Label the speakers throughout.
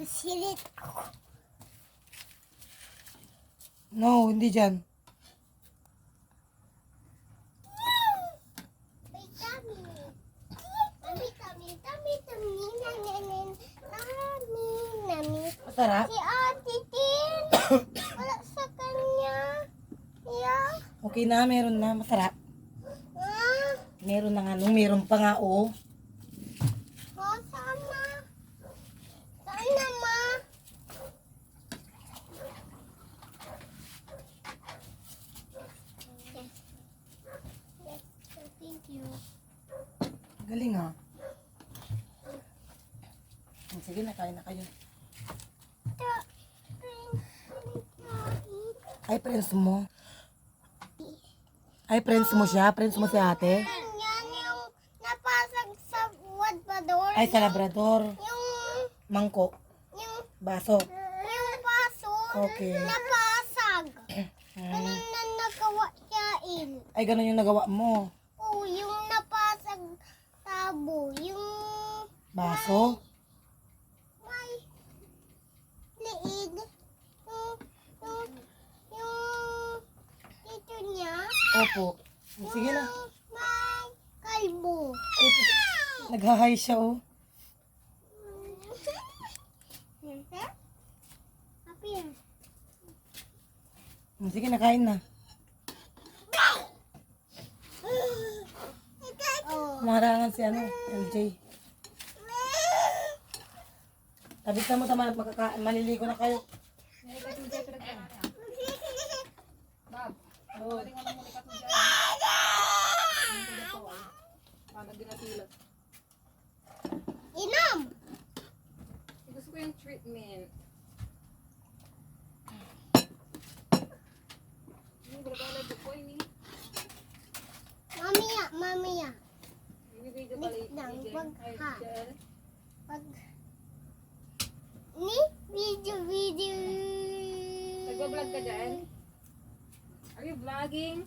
Speaker 1: Silit.
Speaker 2: No, hindi dyan. Masarap?
Speaker 1: Si Ate Tin. Wala sa kanya. Yeah.
Speaker 2: Okay na, meron na. Masarap.
Speaker 1: Ah.
Speaker 2: Meron na nga. Nung meron pa nga, oh.
Speaker 1: Oh, sama. Sana, ma. Yes. Yes. Thank you.
Speaker 2: Galing, ha? Sige na, kain na kayo. Ay, friends mo. Ay, friends mo siya? Friends mo si ate?
Speaker 1: Yan yung napasag sa Labrador.
Speaker 2: Ay, sa Labrador.
Speaker 1: Yung,
Speaker 2: Mangkok.
Speaker 1: yung,
Speaker 2: Baso.
Speaker 1: yung baso.
Speaker 2: Okay.
Speaker 1: Napasag. Ganun na nagawa siya
Speaker 2: Ay, ganun yung nagawa mo.
Speaker 1: Oh, yung napasag tabo. Yung
Speaker 2: Baso?
Speaker 1: may liig. Yung dito niya.
Speaker 2: Opo. Sige na.
Speaker 1: Yung may kalbo.
Speaker 2: Nag-hi siya, oh.
Speaker 1: Happy.
Speaker 2: Sige na, kain na.
Speaker 1: Oh.
Speaker 2: Marangan si ano, LJ. Tabit na mo, tama, maliligo na kayo. Oh.
Speaker 1: Inom!
Speaker 3: Gusto ko yung treatment. Ini berbala buko ini.
Speaker 1: Mamaya, mamaya.
Speaker 3: Ini video kali
Speaker 1: Lang,
Speaker 3: ini.
Speaker 1: wag ha. Pag... Ni? Video.
Speaker 3: Nagbablog ka dyan? Are you vlogging?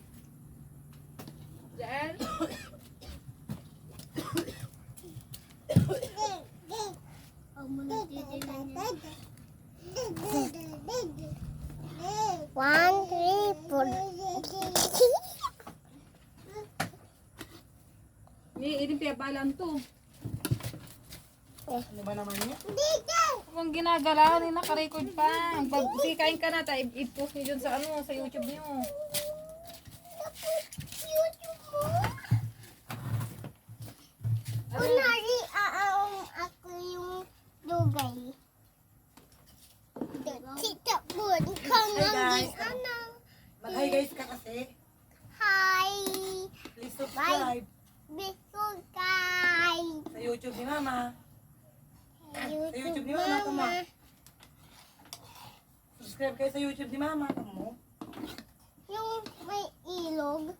Speaker 3: Dyan?
Speaker 1: One, three, four.
Speaker 3: Ini piyabalan to.
Speaker 2: Ano ba naman niya?
Speaker 3: Kung ginagalaw ni naka-record pa. Pag kain ka na, i-post niyo dyan sa ano, sa YouTube niyo.
Speaker 1: Kunwari, ako yung dugay. Tita Bun,
Speaker 2: guys.
Speaker 1: ano?
Speaker 2: Mag-hi guys ka kasi.
Speaker 1: Hi!
Speaker 2: Please subscribe
Speaker 1: Biso kay
Speaker 2: sa YouTube ni Mama.
Speaker 1: YouTube
Speaker 2: ni Mama, come on. Subscribe kayo sa YouTube ni Mama. Kamu.
Speaker 1: Yung may ilog.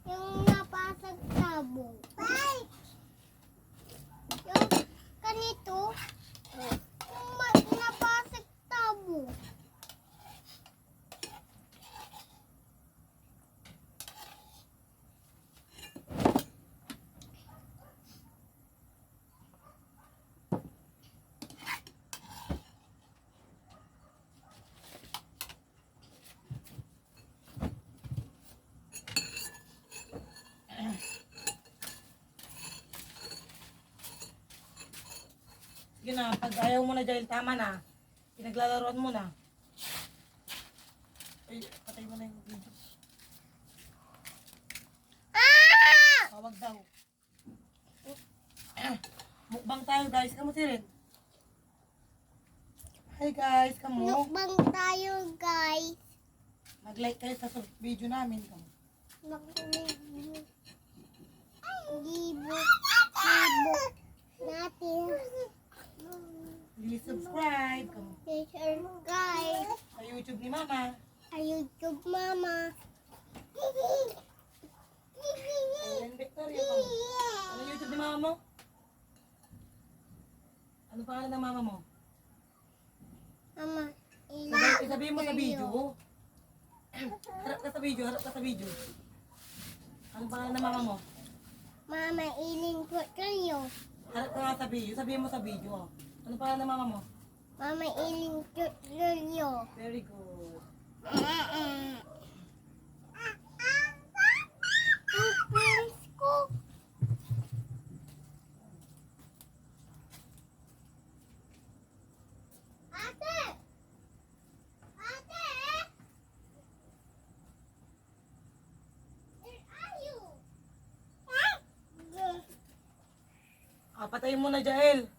Speaker 1: Yung napasag tabo. Yung ganito. Yung napasag tabo.
Speaker 2: Sige na, pag ayaw mo na dahil tama na. Pinaglalaroan mo na. Ay, patay mo na yung video. Tawag daw. Mukbang tayo guys. Kamu si Ren? Hi guys, kamu.
Speaker 1: Mukbang tayo, guys.
Speaker 2: Mag-like kayo sa video namin. Kamu.
Speaker 1: Gibo natin.
Speaker 2: Please subscribe. Kamu.
Speaker 1: Share, guys.
Speaker 2: Sa YouTube ni Mama.
Speaker 1: Sa YouTube, Mama.
Speaker 2: Ren Victoria. Kamu. Ano YouTube ni Mama mo? Ano pangalan ng Mama mo?
Speaker 1: Mama,
Speaker 2: Sabihin mo sa video. Harap ka sa video, harap ka sa video. Ano pangalan ng Mama mo?
Speaker 1: Mama, iling po kayo.
Speaker 2: Harap ka nga sa video, sabihin mo sa video. Ano pangalan ng mama mo?
Speaker 1: Mama Iling Lulyo.
Speaker 2: Very good.
Speaker 1: Friends ko. Ate! Ate! Where are you?
Speaker 2: Patayin mo na, Jael.